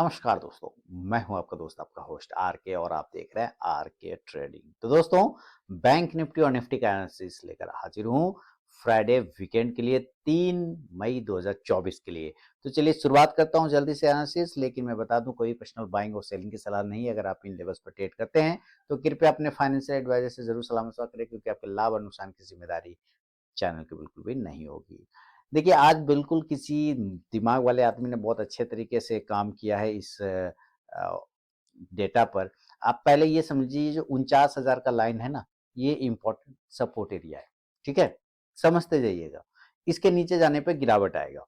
नमस्कार दोस्तों, मैं हूं आपका दोस्त आपका होस्ट आर के और आप देख रहे हैं आर के ट्रेडिंग। तो दोस्तों, बैंक निफ्टी और निफ्टी का एनालिसिस लेकर हाजिर हूं फ्राइडे वीकेंड के लिए 3 मई 2024 के लिए। तो चलिए शुरुआत करता हूं जल्दी से एनालिसिस। लेकिन मैं बता दूं, कोई पर्सनल बाइंग और सेलिंग की सलाह नहीं है। अगर आप इन लेवल्स पर ट्रेड करते हैं तो कृपया अपने फाइनेंशियल एडवाइजर से जरूर सलाह मशवरा करें, क्योंकि आपके लाभ और नुकसान की जिम्मेदारी चैनल की बिल्कुल भी नहीं होगी। देखिए, आज बिल्कुल किसी दिमाग वाले आदमी ने बहुत अच्छे तरीके से काम किया है इस डेटा पर। आप पहले ये समझिए, जो 49,000 का लाइन है ना, ये इंपॉर्टेंट सपोर्ट एरिया है। ठीक है, समझते जाइएगा। इसके नीचे जाने पे गिरावट आएगा।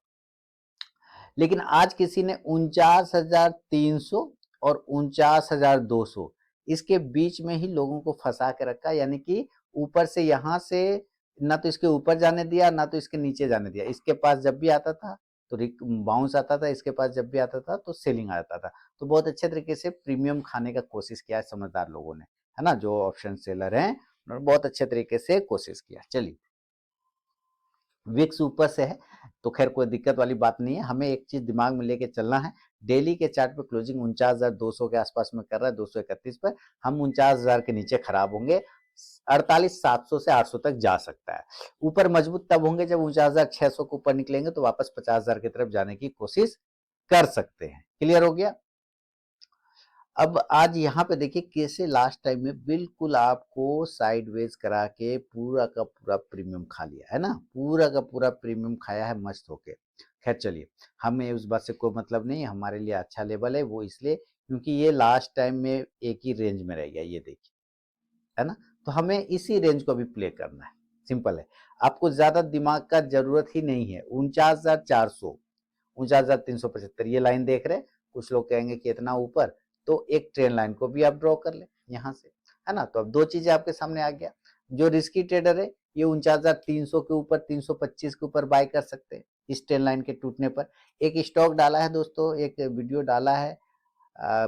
लेकिन आज किसी ने 49,300 और 49,200 इसके बीच में ही लोगों को फंसा के रखा, यानी कि ऊपर से यहां से ना तो इसके ऊपर जाने दिया ना तो इसके नीचे जाने दिया। इसके पास जब भी आता था तो बाउंस आता था, इसके पास जब भी आता था तो सेलिंग आता था। तो बहुत अच्छे तरीके से प्रीमियम खाने का कोशिश किया है समझदार लोगों ने, है ना। जो ऑप्शन सेलर हैं उन्होंने बहुत अच्छे तरीके से कोशिश किया। चलिए, विक्स ऊपर से है तो खैर कोई दिक्कत वाली बात नहीं है। हमें एक चीज दिमाग में लेके चलना है, डेली के चार्ट पे क्लोजिंग 49,200 के आसपास में कर रहा है, 231 पर। हम 49,000 के नीचे खराब होंगे। 48,700 से 800 तक जा सकता है। ऊपर मजबूत तब होंगे जब 49,600 के ऊपर निकलेंगे, तो वापस 50,000 की तरफ जाने की कोशिश कर सकते हैं। क्लियर हो गया। अब आज यहाँ पे देखिए कैसे लास्ट टाइम में बिल्कुल आपको साइडवेज करा के पूरा का पूरा प्रीमियम खा लिया है ना, पूरा का पूरा प्रीमियम खाया है मस्त होके। खैर चलिए, हमें उस बात से कोई मतलब नहीं, हमारे लिए अच्छा लेवल है वो, इसलिए क्योंकि ये लास्ट टाइम में एक ही रेंज में रह गया, ये देखिए, है ना। तो हमें इसी रेंज को भी प्ले करना है। सिंपल है, आपको ज्यादा दिमाग का जरूरत ही नहीं है। 49,400, 49,375 ये लाइन देख रहे हैं। कुछ लोग कहेंगे कि इतना ऊपर, तो एक ट्रेन लाइन को भी आप ड्रॉ कर ले यहाँ से, है ना। तो अब दो चीजें आपके सामने आ गया। जो रिस्की ट्रेडर है ये 49,300 के ऊपर, 325 के ऊपर बाय कर सकते हैं इस ट्रेन लाइन के टूटने पर। एक स्टॉक डाला है दोस्तों, एक वीडियो डाला है,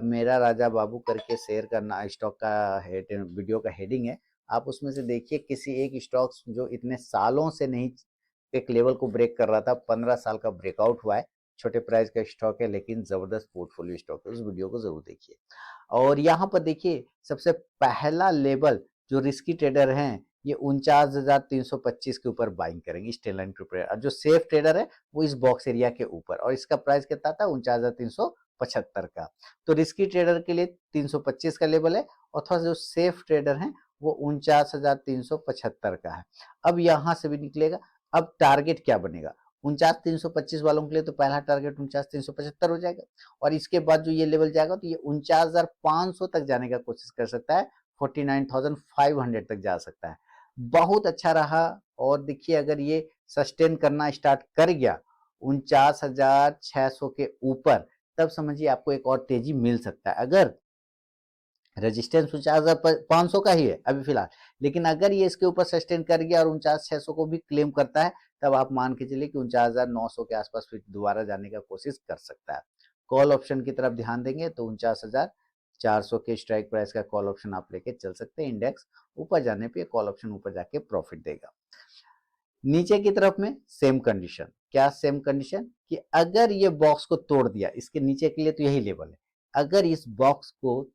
मेरा राजा बाबू करके शेयर करना, स्टॉक का हेड वीडियो का हेडिंग है। आप उसमें से देखिए, किसी एक स्टॉक जो इतने सालों से नहीं एक लेवल को ब्रेक कर रहा था, 15 साल का ब्रेकआउट हुआ है। छोटे प्राइस का स्टॉक है लेकिन जबरदस्त पोर्टफोलियो स्टॉक है, उस वीडियो को जरूर देखिए। और यहाँ पर देखिए, सबसे पहला लेवल जो रिस्की ट्रेडर हैं ये 49,325 के ऊपर बाइंग करेंगे इस ट्रेंड लाइन के ऊपर। और जो सेफ ट्रेडर है वो इस बॉक्स एरिया के ऊपर, और इसका प्राइस कितना था, 49,375 का। तो रिस्की ट्रेडर के लिए 325 का लेवल है, और थोड़ा जो सेफ ट्रेडर है वो 49,375 का है। अब यहां से भी निकलेगा। अब टारगेट क्या बनेगा, 49,325 वालों के लिए तो पहला टारगेट 49,375 हो जाएगा। और इसके बाद जो ये लेवल जाएगा तो ये 49,500 तक जाने का कोशिश कर सकता है, 49,500 तक जा सकता है। बहुत अच्छा रहा। और देखिए, अगर ये सस्टेन करना स्टार्ट कर गया 49,600 के ऊपर, तब समझिए आपको एक और तेजी मिल सकता है। अगर रेजिस्टेंस 49,500 का ही है अभी फिलहाल, लेकिन अगर ये इसके ऊपर सस्टेन कर गया और 49,600 को भी क्लेम करता है, तब आप मान के चलिए कि 49,900 के आसपास फिर दोबारा जाने का कोशिश कर सकता है। कॉल ऑप्शन की तरफ ध्यान देंगे तो 49,400 के स्ट्राइक प्राइस का कॉल ऑप्शन आप लेके चल सकते हैं। इंडेक्स ऊपर जाने पे कॉल ऑप्शन ऊपर जाके प्रॉफिट देगा। नीचे की तरफ में सेम कंडीशन। क्या सेम कंडीशन, कि अगर ये बॉक्स को तोड़ दिया, इसके नीचे के लिए तो यही लेवल है, अगर इस बॉक्स को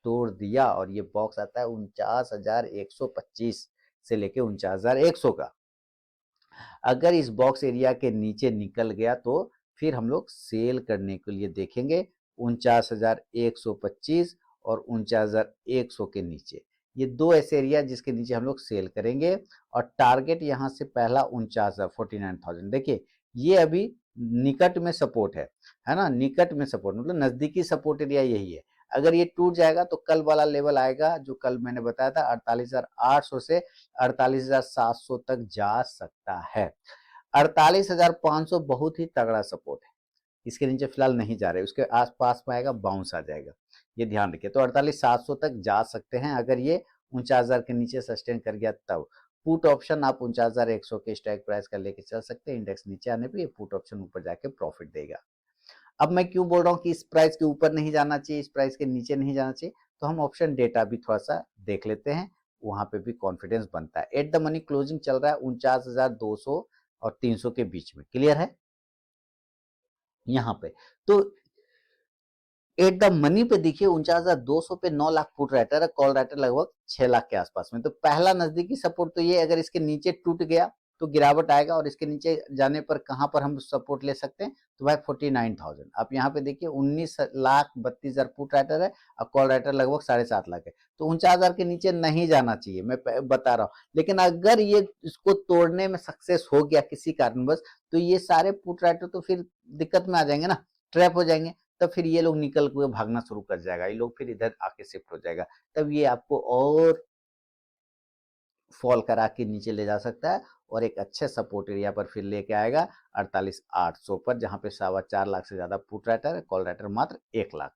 तोड़ दिया और ये बॉक्स आता है 49,125 से लेके 49,100 का, अगर इस बॉक्स एरिया के नीचे निकल गया तो फिर हम लोग सेल करने के लिए देखेंगे 49,125 और 49,100 के नीचे। ये दो ऐसे एरिया जिसके नीचे हम लोग सेल करेंगे। और टारगेट यहां से पहला 49,000 देखिए, ये अभी निकट में सपोर्ट है ना। निकट में सपोर्ट मतलब नजदीकी सपोर्ट एरिया यही है। अगर ये टूट जाएगा तो कल वाला लेवल आएगा जो कल मैंने बताया था, 48,800 से 48,700 तक जा सकता है। 48,500 बहुत ही तगड़ा सपोर्ट है, इसके नीचे फिलहाल नहीं जा रहे, उसके आसपास में आएगा बाउंस आ जाएगा, ये ध्यान रखिए। तो 48,700 तक जा सकते हैं अगर ये 49,000 के नीचे सस्टेन कर गया तब। पुट ऑप्शन आप 49,100 के स्ट्राइक प्राइस का लेके चल सकते हैं। इंडेक्स नीचे आने पे ये पुट ऑप्शन ऊपर जाके प्रॉफिट देगा। अब मैं क्यों बोल रहा हूँ कि इस प्राइस के ऊपर नहीं जाना चाहिए, इस प्राइस के नीचे नहीं जाना चाहिए, तो हम ऑप्शन डेटा भी थोड़ा सा देख लेते हैं, वहां पे भी कॉन्फिडेंस बनता है। एट द मनी क्लोजिंग चल रहा है 49,200 और 300 के बीच में। क्लियर है यहाँ पे। तो एट द मनी पे देखिए 49,200 पे 9 लाख पुट राइटर है, कॉल राइटर लगभग 6 लाख के आसपास में। तो पहला नजदीकी सपोर्ट तो ये, अगर इसके नीचे टूट गया तो गिरावट आएगा, और इसके नीचे जाने पर कहां पर हम सपोर्ट ले सकते हैं, तो भाई 49,000। आप यहाँ पे देखिए 19,32,000 पुट राइटर है और कॉल राइटर लगभग 7.5 लाख है। तो 49,000 के नीचे नहीं जाना चाहिए, मैं बता रहा हूँ। लेकिन अगर ये इसको तोड़ने में सक्सेस हो गया किसी कारणवश, तो ये सारे पुट राइटर तो फिर दिक्कत में आ जाएंगे ना, ट्रैप हो जाएंगे। तब फिर ये लोग निकल के भागना शुरू कर जाएगा, ये लोग फिर इधर आके शिफ्ट हो जाएगा। तब ये आपको और फॉल करा के नीचे ले जा सकता है, और एक अच्छे सपोर्ट एरिया पर फिर लेके आएगा 48,800 पर, जहां पे 4.25 लाख से ज्यादा पुट राइटर है, कॉल राइटर मात्र 1 लाख।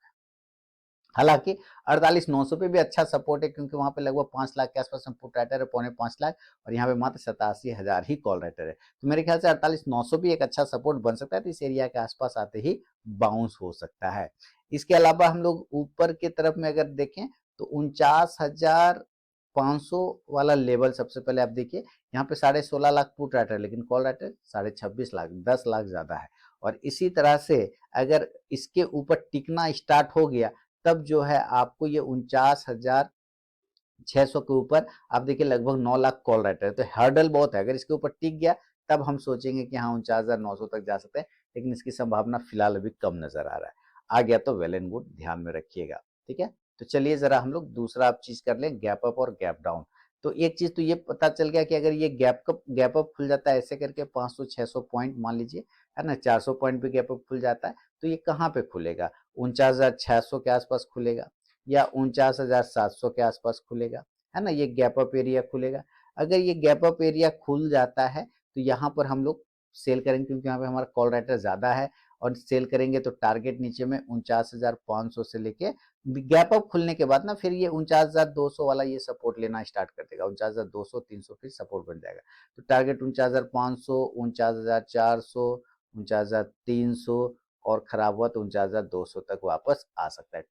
हालांकि 48,900 पे भी अच्छा सपोर्ट है, क्योंकि वहां पे लगभग 5 लाख के आसपास में पुट राइटर है, 4.25 लाख, और यहाँ पे मात्र 87,000 ही कॉल राइटर है। तो मेरे ख्याल से 48,900 भी एक अच्छा सपोर्ट बन सकता है, तो इस एरिया के आसपास आते ही बाउंस हो सकता है। इसके अलावा हम लोग ऊपर की तरफ में अगर देखें तो 49,500 वाला लेवल सबसे पहले आप देखिए, यहाँ पे 16.5 लाख पुट राइटर है, लेकिन कॉल राइटर 26.5 लाख, 10 लाख ज्यादा है। और इसी तरह से अगर इसके ऊपर टिकना स्टार्ट हो गया, तब जो है आपको ये 49,600 के ऊपर आप देखिए लगभग 9 लाख कॉल राइटर है। तो हर्डल बहुत है, अगर इसके ऊपर टिक गया तब हम सोचेंगे कि हाँ 49,900 तक जा सकते हैं, लेकिन इसकी संभावना फिलहाल अभी कम नजर आ रहा है। आ गया तो वेल एंड गुड, ध्यान में रखिएगा। ठीक है, तो चलिए जरा हम लोग दूसरा आप चीज कर लें, गैप अप और गैप डाउन। तो एक चीज तो ये पता चल गया कि अगर ये गैप अप खुल जाता है ऐसे करके 500-600 पॉइंट मान लीजिए, है ना, 400 पॉइंट भी गैप अप खुल जाता है, तो ये कहाँ पे खुलेगा, 49,600 के आसपास खुलेगा, या 49,700 के आसपास खुलेगा, है ना, ये गैप अप एरिया खुलेगा। अगर ये गैप अप एरिया खुल जाता है तो यहाँ पर हम लोग सेल करेंगे, क्योंकि यहाँ पे हमारा कॉल राइटर ज्यादा है, और सेल करेंगे तो टारगेट नीचे में 49,500 से लेके गैप अप खुलने के बाद ना फिर ये 49,200 वाला ये सपोर्ट लेना स्टार्ट कर देगा, 49,200 300 फिर सपोर्ट बन जाएगा। तो टारगेट 49,500, 49,400, 49,300, और खराब हुआ तो 49,200 तक वापस आ सकता है।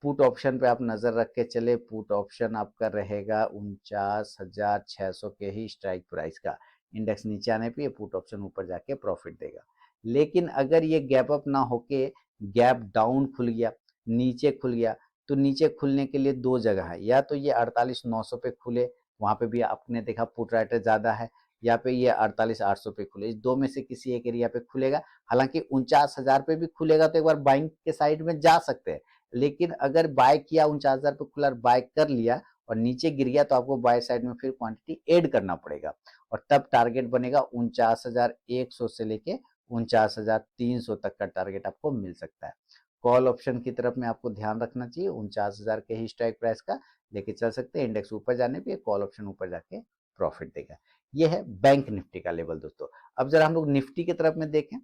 पुट ऑप्शन पे आप नजर रख के चले, पुट ऑप्शन आपका रहेगा 49,600 के ही स्ट्राइक प्राइस का। इंडेक्स नीचे आने पे ये पुट ऑप्शन ऊपर जाके प्रॉफिट देगा। लेकिन अगर ये गैप अप ना होके गैप डाउन खुल गया, नीचे खुल गया, तो नीचे खुलने के लिए दो जगह है, या तो ये 48,900 पे खुले, वहां पे भी आपने देखा पुट राइटर ज्यादा है, या पे ये 48,800 पे खुले, इस दो में से किसी एक एरिया पे खुलेगा। हालांकि 49,000 पे भी खुलेगा तो एक बार बाइंग के साइड में जा सकते हैं, लेकिन अगर बाय किया 49,000 पे खुला, बाय कर लिया और नीचे गिर गया, तो आपको बाय साइड में फिर क्वांटिटी ऐड करना पड़ेगा, और तब टारगेट बनेगा 49,100 से लेके 49,300 तक का टारगेट आपको मिल सकता है। कॉल ऑप्शन की तरफ में आपको ध्यान रखना चाहिए, 49,000 के ही स्ट्राइक प्राइस का लेके चल सकते हैं। इंडेक्स ऊपर जाने पे कॉल ऑप्शन ऊपर जाके प्रॉफिट देगा। ये है बैंक निफ्टी का लेवल दोस्तों। अब जरा हम लोग निफ्टी की तरफ में देखें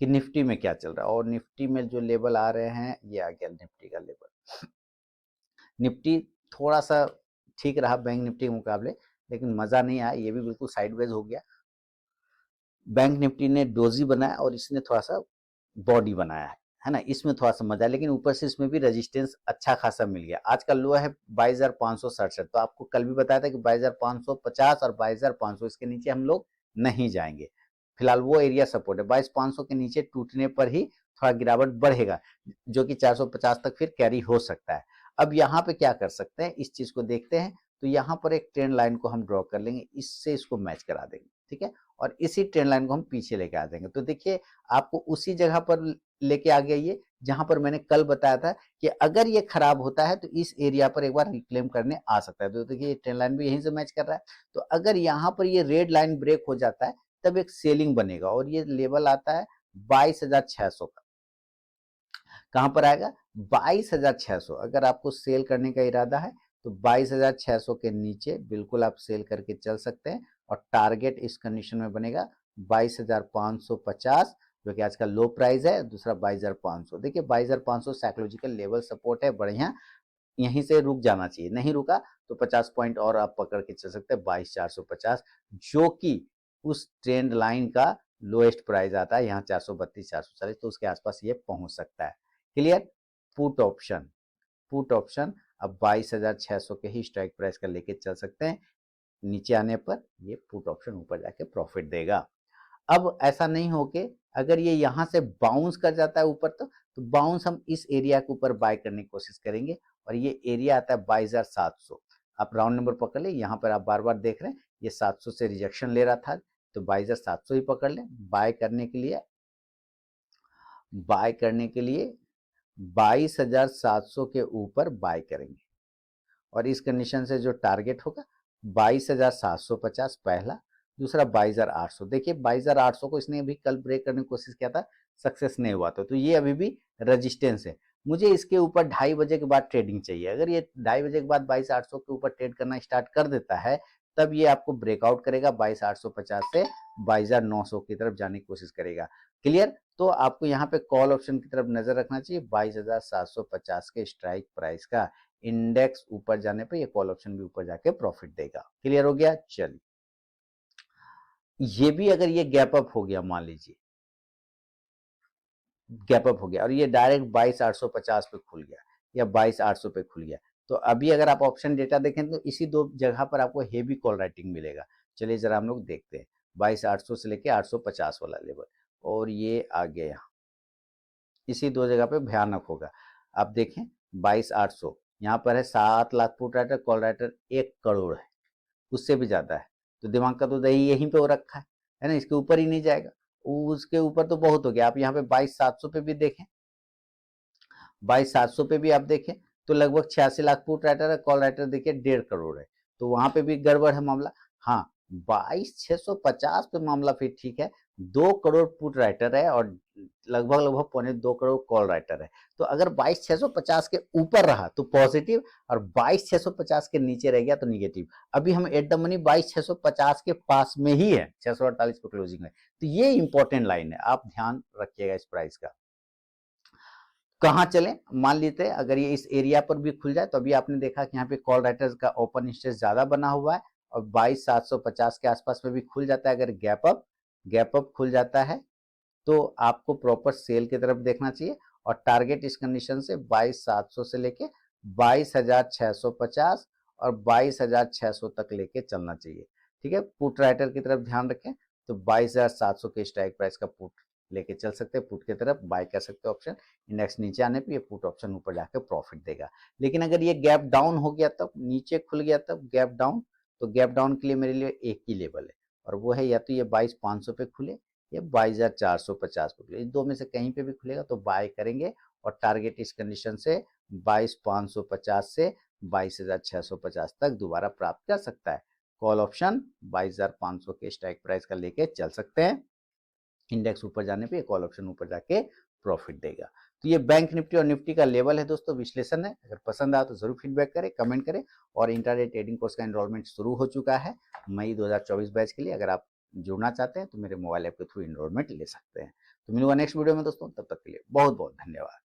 कि निफ्टी में क्या चल रहा है, और निफ्टी में जो लेवल आ रहे हैं, ये आ गया निफ्टी का लेवल। निफ्टी थोड़ा सा ठीक रहा बैंक निफ्टी के मुकाबले, लेकिन मजा नहीं आया, ये भी बिल्कुल साइडवेज हो गया। बैंक निफ्टी ने डोजी बनाया और इसने थोड़ा सा बॉडी बनाया है ना, इसमें थोड़ा सा मजा है, लेकिन ऊपर से इसमें भी रेजिस्टेंस अच्छा खासा मिल गया। आज का लो है 22,567। तो आपको कल भी बताया था कि 22,550 और 22,500 इसके नीचे हम लोग नहीं जाएंगे। फिलहाल वो एरिया सपोर्ट है, 22,500 के नीचे टूटने पर ही थोड़ा गिरावट बढ़ेगा, जो कि 450 तक फिर कैरी हो सकता है। अब यहाँ पे क्या कर सकते हैं, इस चीज को देखते हैं। तो यहाँ पर एक ट्रेंड लाइन को हम ड्रॉ कर लेंगे, इससे इसको मैच करा देंगे, ठीक है, और इसी ट्रेंड लाइन को हम पीछे लेके आ जाएंगे। तो देखिए आपको उसी जगह पर लेके आ गया ये, जहां पर मैंने कल बताया था कि अगर ये खराब होता है तो इस एरिया पर एक बार रिक्लेम करने आ सकता है। तो देखिए ट्रेंड लाइन भी यहीं से मैच कर रहा है। तो अगर यहाँ पर ये रेड लाइन ब्रेक हो जाता है, तब एक सेलिंग बनेगा, और ये लेवल आता है 22,600 का। कहां पर आएगा, 22,600। अगर आपको सेल करने का इरादा है तो 22,600 के नीचे बिल्कुल आप सेल करके चल सकते हैं, और टारगेट इस कंडीशन में बनेगा 22,550, जो कि आज का लो प्राइस है। दूसरा 22,500, देखिए 22,500 साइकोलॉजिकल लेवल सपोर्ट है, बढ़िया, यहीं से रुक जाना चाहिए। नहीं रुका तो 50 पॉइंट और आप पकड़ के चल सकते हैं 22,450, जो कि उस ट्रेंड लाइन का लोएस्ट प्राइस आता है यहाँ 432 440, तो उसके आसपास ये पहुंच सकता है। Clear. Put option, put option अब 22,600 के ही स्ट्राइक प्राइस का लेके चल सकते हैं। नीचे आने पर ये पुट ऑप्शन ऊपर जाके प्रॉफिट देगा। अब ऐसा नहीं हो के अगर ये यहाँ से बाउंस कर जाता है ऊपर तो बाउंस हम इस एरिया के ऊपर बाय करने की कोशिश करेंगे और ये एरिया आता है 22,700। आप राउंड नंबर पकड़ ले, यहाँ पर आप बार बार देख रहे हैं ये 700 से रिजेक्शन ले रहा था तो 22,700 ही पकड़ लें। बाय करने के लिए 22,700 के ऊपर बाय करेंगे और इस कंडीशन से जो टारगेट होगा 22,750 पहला, दूसरा 22,800। देखिए 22,800 को इसने अभी कल ब्रेक करने की कोशिश किया था, सक्सेस नहीं हुआ था, तो ये अभी भी रेजिस्टेंस है। मुझे इसके ऊपर 2:30 बजे के बाद ट्रेडिंग चाहिए। अगर ये 2:30 बजे के बाद 22,800 के ऊपर ट्रेड करना स्टार्ट कर देता है तब ये आपको ब्रेकआउट करेगा 22,850 से 22,900 की तरफ जाने की कोशिश करेगा। क्लियर? तो आपको यहाँ पे कॉल ऑप्शन की तरफ नजर रखना चाहिए 22,750 के स्ट्राइक प्राइस का। इंडेक्स ऊपर जाने पे ये कॉल ऑप्शन भी ऊपर जाके प्रॉफिट देगा। क्लियर हो गया? चलिए, ये भी अगर ये गैप अप हो गया, मान लीजिए गैप अप हो गया और ये डायरेक्ट 22,850 पे खुल गया या 22,800 पे खुल गया, तो अभी अगर आप ऑप्शन डेटा देखें तो इसी दो जगह पर आपको हेवी कॉल राइटिंग मिलेगा। चलिए जरा हम लोग देखते हैं 22,800 से लेके 850 वाला लेवल, और ये आ गया यहाँ, इसी दो जगह पे भयानक होगा। आप देखें 22,800 यहाँ पर है, 7 lakh put writer, call writer 1 crore है, उससे भी ज्यादा है। तो दिमाग का तो दही यहीं पे हो रखा है ना, इसके ऊपर ही नहीं जाएगा। उसके ऊपर तो बहुत हो गया। आप यहाँ पे 22,700 पे भी देखें, 22,700 पे भी आप देखें तो लगभग 86 लाख पुट राइटर है, कॉल राइटर देखिए 1.5 करोड़ है, तो वहां पे भी गड़बड़ है मामला। हाँ, 22,650 पे मामला फिर ठीक है, 2 करोड़ पुट राइटर है और लगभग लगभग 1.25 करोड़ कॉल राइटर है। तो अगर 22,650 के ऊपर रहा तो पॉजिटिव और 22,650 के नीचे रह गया तो निगेटिव। अभी हम एट द मनी 22,650 के पास में ही है, 648 पे क्लोजिंग है, तो ये इंपॉर्टेंट लाइन है, आप ध्यान रखिएगा इस प्राइस का। कहाँ चले, मान लेते हैं अगर ये इस एरिया पर भी खुल जाए, तो अभी आपने देखा कि यहाँ पे कॉल राइटर्स का ओपन इंटरेस्ट ज्यादा बना हुआ है और 22,750 के आसपास में भी खुल जाता है। अगर गैप अप खुल जाता है तो आपको प्रॉपर सेल की तरफ देखना चाहिए और टारगेट इस कंडीशन से 22,700 से लेके 22,650 और 22,600 तक लेके चलना चाहिए। ठीक है, पुट राइटर की तरफ ध्यान रखें तो 22,700 के स्ट्राइक प्राइस का पुट लेके चल सकते हैं, पुट की तरफ बाय कर सकते हैं ऑप्शन। इंडेक्स नीचे आने पे ये पुट ऑप्शन ऊपर जाकर प्रॉफिट देगा। लेकिन अगर ये गैप डाउन हो गया तब, नीचे खुल गया तब गैप डाउन, तो गैप डाउन के लिए मेरे लिए एक ही लेवल है और वो है या तो ये 22,500 पे खुले या 22,450 पे खुले, इन दो में से कहीं पे भी खुलेगा तो बाय करेंगे और टारगेट इस कंडीशन से 22,550 से 22,650 तक दोबारा प्राप्त कर सकता है। कॉल ऑप्शन 22,500 के स्ट्राइक प्राइस का लेके चल सकते हैं। इंडेक्स ऊपर जाने पे कॉल ऑप्शन ऊपर जाके प्रॉफिट देगा। तो ये बैंक निफ्टी और निफ्टी का लेवल है दोस्तों, विश्लेषण है। अगर पसंद आया तो जरूर फीडबैक करें, कमेंट करें। और इंट्राडे ट्रेडिंग कोर्स का एनरोलमेंट शुरू हो चुका है मई 2024 बैच के लिए। अगर आप जुड़ना चाहते हैं तो मेरे मोबाइल ऐप के थ्रू एनरोलमेंट ले सकते हैं। तो मिलूंगा नेक्स्ट वीडियो में दोस्तों, तब तक के लिए बहुत बहुत धन्यवाद।